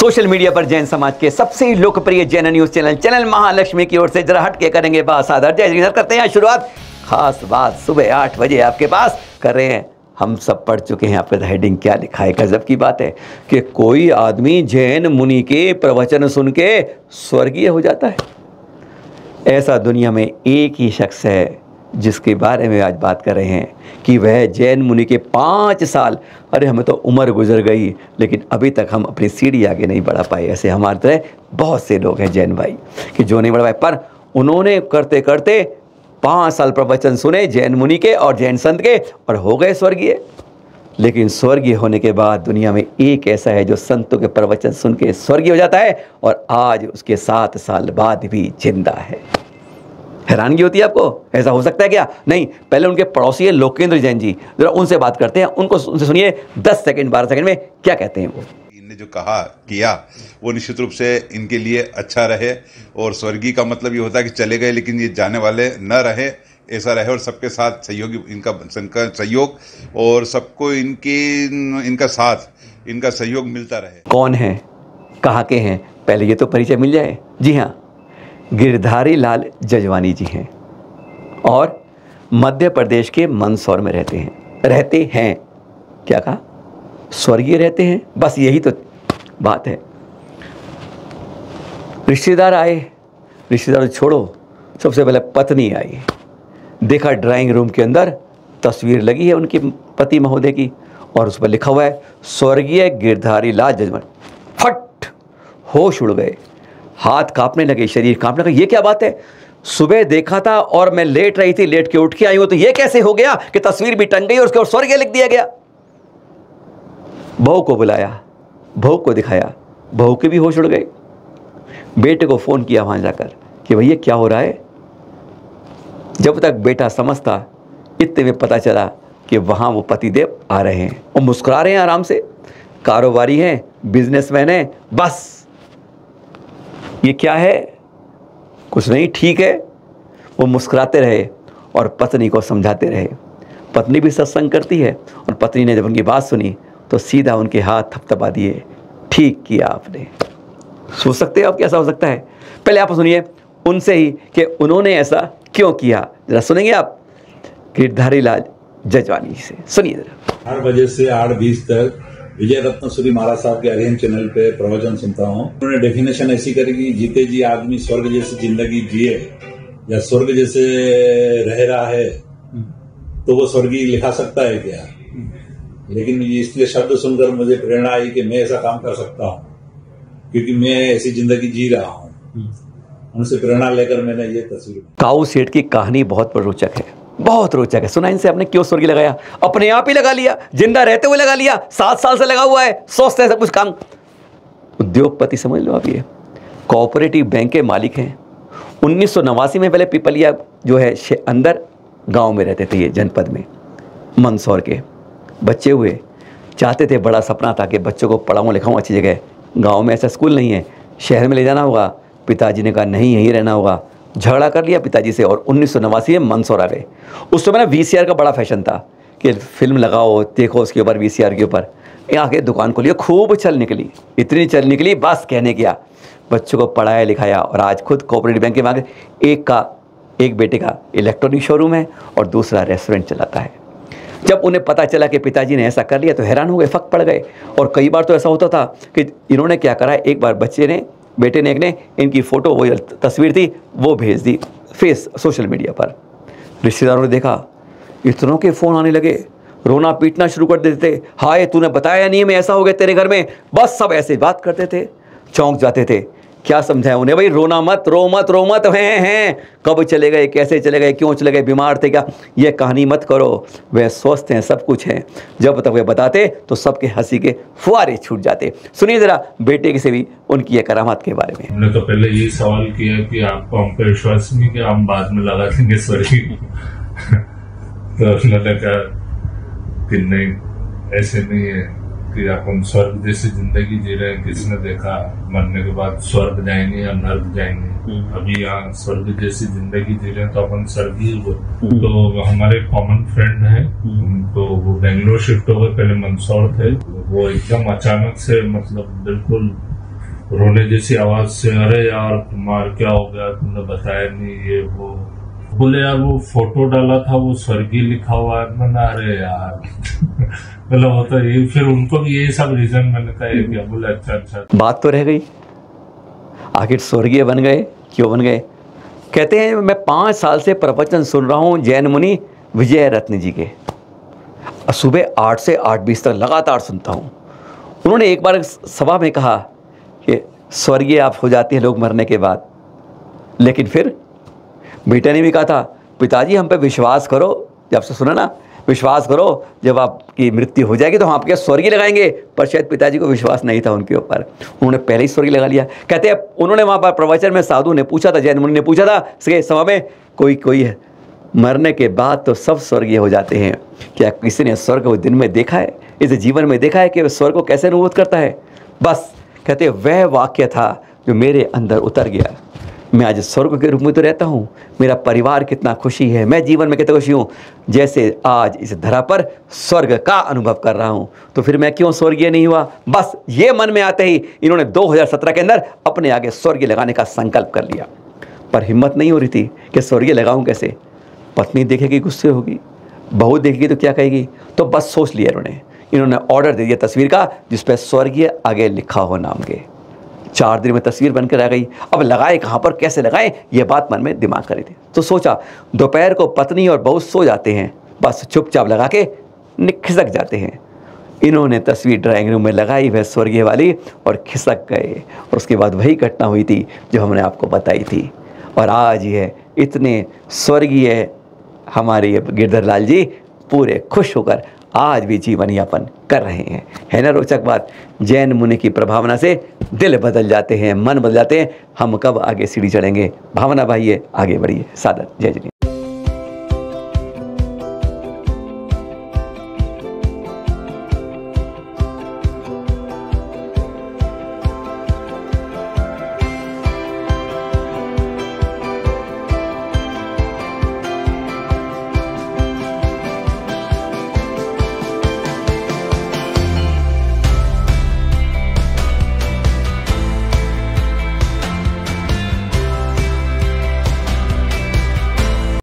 Social media पर जैन समाज के सबसे लोकप्रिय जैन न्यूज चैनल महालक्ष्मी की ओर से जरा हट के करेंगे बात सादर जय श्री करते हैं शुरुआत। खास बात सुबह 8 बजे आपके पास कर रहे हैं। हम सब पढ़ चुके हैं, आपका हेडिंग क्या लिखा है। गजब की बात है कि कोई आदमी जैन मुनि के प्रवचन सुन के स्वर्गीय हो जाता है। ऐसा दुनिया में एक ही शख्स है जिसके बारे में आज बात कर रहे हैं कि वह जैन मुनि के 5 साल, अरे हमें तो उम्र गुजर गई लेकिन अभी तक हम अपनी सीढ़ी आगे नहीं बढ़ा पाए। ऐसे हमारे तरह बहुत से लोग हैं जैन भाई कि जो नहीं बढ़ पाए, पर उन्होंने करते करते 5 साल प्रवचन सुने जैन मुनि के और जैन संत के और हो गए स्वर्गीय। लेकिन स्वर्गीय होने के बाद दुनिया में एक ऐसा है जो संतों के प्रवचन सुन के स्वर्गीय हो जाता है और आज उसके 7 साल बाद भी जिंदा है। हैरानगी होती है आपको, ऐसा हो सकता है क्या? नहीं, पहले उनके पड़ोसी हैं लोकेंद्र जैन जी, जरा उनसे बात करते हैं। उनसे सुनिए 10 सेकंड 12 सेकंड में क्या कहते हैं वो। इनने जो कहा किया वो निश्चित रूप से इनके लिए अच्छा रहे। और स्वर्गीय का मतलब ये होता है कि चले गए लेकिन ये जाने वाले न रहे, ऐसा रहे। और सबके साथ सहयोगी इनका सहयोग और सबको इनका साथ इनका सहयोग मिलता रहे। कौन है, कहाँ के हैं, पहले ये तो परिचय मिल जाए। जी हाँ, गिरधारी लाल जजवानी जी हैं और मध्य प्रदेश के मंदसौर में रहते हैं। क्या कहा? स्वर्गीय रहते हैं, बस यही तो बात है। रिश्तेदार आए, रिश्तेदार छोड़ो, सबसे पहले पत्नी आई। देखा ड्राइंग रूम के अंदर तस्वीर लगी है उनकी पति महोदय की और उस पर लिखा हुआ है स्वर्गीय गिरधारी लाल जजवानी। फट होश उड़ गए, हाथ कांपने लगे, शरीर कांपने लगा। ये क्या बात है? सुबह देखा था और मैं लेट रही थी, लेट के उठ के आई हूं, तो ये कैसे हो गया कि तस्वीर भी टंग गई और उसके ऊपर स्वर्गीय लिख दिया गया। बहू को बुलाया, बहू को दिखाया, बहू के भी होश उड़ गए। बेटे को फोन किया वहां जाकर कि भैया क्या हो रहा है। जब तक बेटा समझता, इतने में पता चला कि वहां वो पतिदेव आ रहे हैं और मुस्कुरा रहे हैं आराम से, कारोबारी हैं, बिजनेसमैन हैं। बस ये क्या है? कुछ नहीं, ठीक है। वो मुस्कुराते रहे और पत्नी को समझाते रहे। पत्नी भी सत्संग करती है और पत्नी ने जब उनकी बात सुनी तो सीधा उनके हाथ थपथपा दिए। ठीक किया आपने। सोच सकते हो आप कैसा हो सकता है? पहले आप सुनिए उनसे ही कि उन्होंने ऐसा क्यों किया, जरा सुनेंगे आप गिरधारी लाल जजवानी से। सुनिए जरा। 8 बजे से 8:20 तक विजय रत्न सूरी महाराज साहब के अरिहंत चैनल पे प्रवचन सुनता हूँ। उन्होंने डेफिनेशन ऐसी करी कि जीते जी आदमी स्वर्ग जैसी जिंदगी जिए या स्वर्ग जैसे रह रहा है तो वो स्वर्गीय लिखा सकता है क्या? लेकिन इसलिए शब्द सुनकर मुझे प्रेरणा आई कि मैं ऐसा काम कर सकता हूँ क्योंकि मैं ऐसी जिंदगी जी रहा हूँ। उनसे प्रेरणा लेकर मैंने ये तस्वीर। काऊ सेठ की कहानी बहुत रोचक है, बहुत रोचक है। सुना इनसे आपने क्यों स्वर्गीय लगाया? अपने आप ही लगा लिया, जिंदा रहते हुए लगा लिया। 7 साल से लगा हुआ है, सोचते हैं सब कुछ काम। उद्योगपति समझ लो आप, ये कोऑपरेटिव बैंक के मालिक हैं। 1989 में पहले पिपलिया जो है अंदर गांव में रहते थे, ये जनपद में मंदसौर के। बच्चे हुए, चाहते थे, बड़ा सपना था कि बच्चों को पढ़ाऊँ लिखाऊँ अच्छी जगह। गाँव में ऐसा स्कूल नहीं है, शहर में ले जाना होगा। पिताजी ने कहा नहीं, यहीं रहना होगा। झगड़ा कर लिया पिताजी से और 1989 में मंदसौर आ गए। उस समय ना VCR का बड़ा फैशन था कि फिल्म लगाओ, देखो उसके ऊपर, VCR के ऊपर। यहाँ के दुकान खोलिए, खूब चल निकली, इतनी चल निकली बस कहने क्या। बच्चों को पढ़ाया लिखाया और आज खुद कोऑपरेटिव बैंक के मांगे। एक बेटे का इलेक्ट्रॉनिक शोरूम है और दूसरा रेस्टोरेंट चलाता है। जब उन्हें पता चला कि पिताजी ने ऐसा कर लिया तो हैरान हो गए, फक पड़ गए। और कई बार तो ऐसा होता था कि इन्होंने क्या करा, एक बार बेटे ने एक ने इनकी फ़ोटो, वो तस्वीर थी, वो भेज दी सोशल मीडिया पर। रिश्तेदारों ने देखा, इतनों के फ़ोन आने लगे, रोना पीटना शुरू कर देते थे। हाय तूने बताया नहीं, मैं ऐसा हो गया तेरे घर में। बस सब ऐसे बात करते थे, चौंक जाते थे। क्या समझाया उन्हें, भाई रोना मत, रो मत, हैं कब चले गए, कैसे चले गए, क्यों चले गए, बीमार थे क्या, ये कहानी मत करो। वे स्वस्थ हैं, सब कुछ हैं। जब तक वे बताते तो सबके हंसी के फुहारे छूट जाते। सुनिए जरा बेटे से भी उनकी करामात के बारे में। हमने तो पहले ये सवाल किया कि आपको हम पे विश्वास नहीं कि हम बाद में लगा देंगे स्वर्गीय। तो उन्होंने कहा कि नहीं, ऐसे नहीं है कि आप हम स्वर्ग जैसी जिंदगी जी रहे हैं। किसने देखा मरने के बाद स्वर्ग जाएंगे या नर्क जाएंगे? अभी यहाँ स्वर्ग जैसी जिंदगी जी रहे हैं तो अपन स्वर्गीय हुए। तो हमारे कॉमन फ्रेंड है, तो वो बेंगलोर शिफ्ट हो गए, पहले मंदसौर थे। वो एकदम अचानक से, मतलब बिल्कुल रोने जैसी आवाज से, अरे यार तुम्हार क्या हो गया, तुमने बताया नहीं, ये वो। बोले यार वो फोटो डाला था, वो स्वर्गीय लिखा हुआ है। मैंने अरे यार मतलब होता है, फिर उनको भी ये सब रीजन मैंने कहा क्या। बोले अच्छा। बात तो रह गई, आखिर स्वर्गीय बन गए, क्यों बन गए? कहते हैं मैं 5 साल से प्रवचन सुन रहा हूँ जैन मुनि विजय रत्न जी के, सुबह 8 से 8:20 तक लगातार सुनता हूँ। उन्होंने एक बार सभा में कहा कि स्वर्गीय आप हो जाते हैं लोग मरने के बाद, लेकिन फिर बेटे ने भी कहा था पिताजी हम पे विश्वास करो, जब से सुना ना विश्वास करो, जब आपकी मृत्यु हो जाएगी तो हम आपके स्वर्गीय लगाएंगे। पर शायद पिताजी को विश्वास नहीं था उनके ऊपर, उन्होंने पहले ही स्वर्गीय लगा लिया। कहते हैं उन्होंने वहाँ पर प्रवचन में साधु ने पूछा था, जैन मुनि ने पूछा था सभा में, कोई है मरने के बाद तो सब स्वर्गीय हो जाते हैं, क्या किसी ने स्वर्ग को दिन में देखा है, इस जीवन में देखा है कि स्वर्ग को कैसे अनुभूत करता है? बस कहते वह वाक्य था जो मेरे अंदर उतर गया। मैं आज स्वर्ग के रूप में तो रहता हूँ, मेरा परिवार कितना खुशी है, मैं जीवन में कितना खुशी हूँ, जैसे आज इस धरा पर स्वर्ग का अनुभव कर रहा हूँ। तो फिर मैं क्यों स्वर्गीय नहीं हुआ? बस ये मन में आते ही इन्होंने 2017 के अंदर अपने आगे स्वर्गीय लगाने का संकल्प कर लिया। पर हिम्मत नहीं हो रही थी कि स्वर्गीय लगाऊं कैसे। पत्नी देखेगी गुस्से होगी, बहू देखेगी तो क्या कहेगी। तो बस सोच लिया इन्होंने ऑर्डर दे दिया तस्वीर का जिस पर स्वर्गीय आगे लिखा हो नाम के। 4 दिन में तस्वीर बनकर आ गई। अब लगाए कहाँ पर, कैसे लगाएं, ये बात मन में दिमाग कर रही थी। तो सोचा दोपहर को पत्नी और बहू सो जाते हैं, बस चुपचाप लगा के खिसक जाते हैं। इन्होंने तस्वीर ड्राइंग रूम में लगाई वह स्वर्गीय वाली और खिसक गए। और उसके बाद वही घटना हुई थी जो हमने आपको बताई थी। और आज ये इतने स्वर्गीय हमारे गिरधर लाल जी पूरे खुश होकर आज भी जीवन यापन कर रहे हैं। है ना रोचक बात? जैन मुनि की प्रभावना से दिल बदल जाते हैं, मन बदल जाते हैं। हम कब आगे सीढ़ी चढ़ेंगे? भावना भाई आगे बढ़िए। सादर जय जय।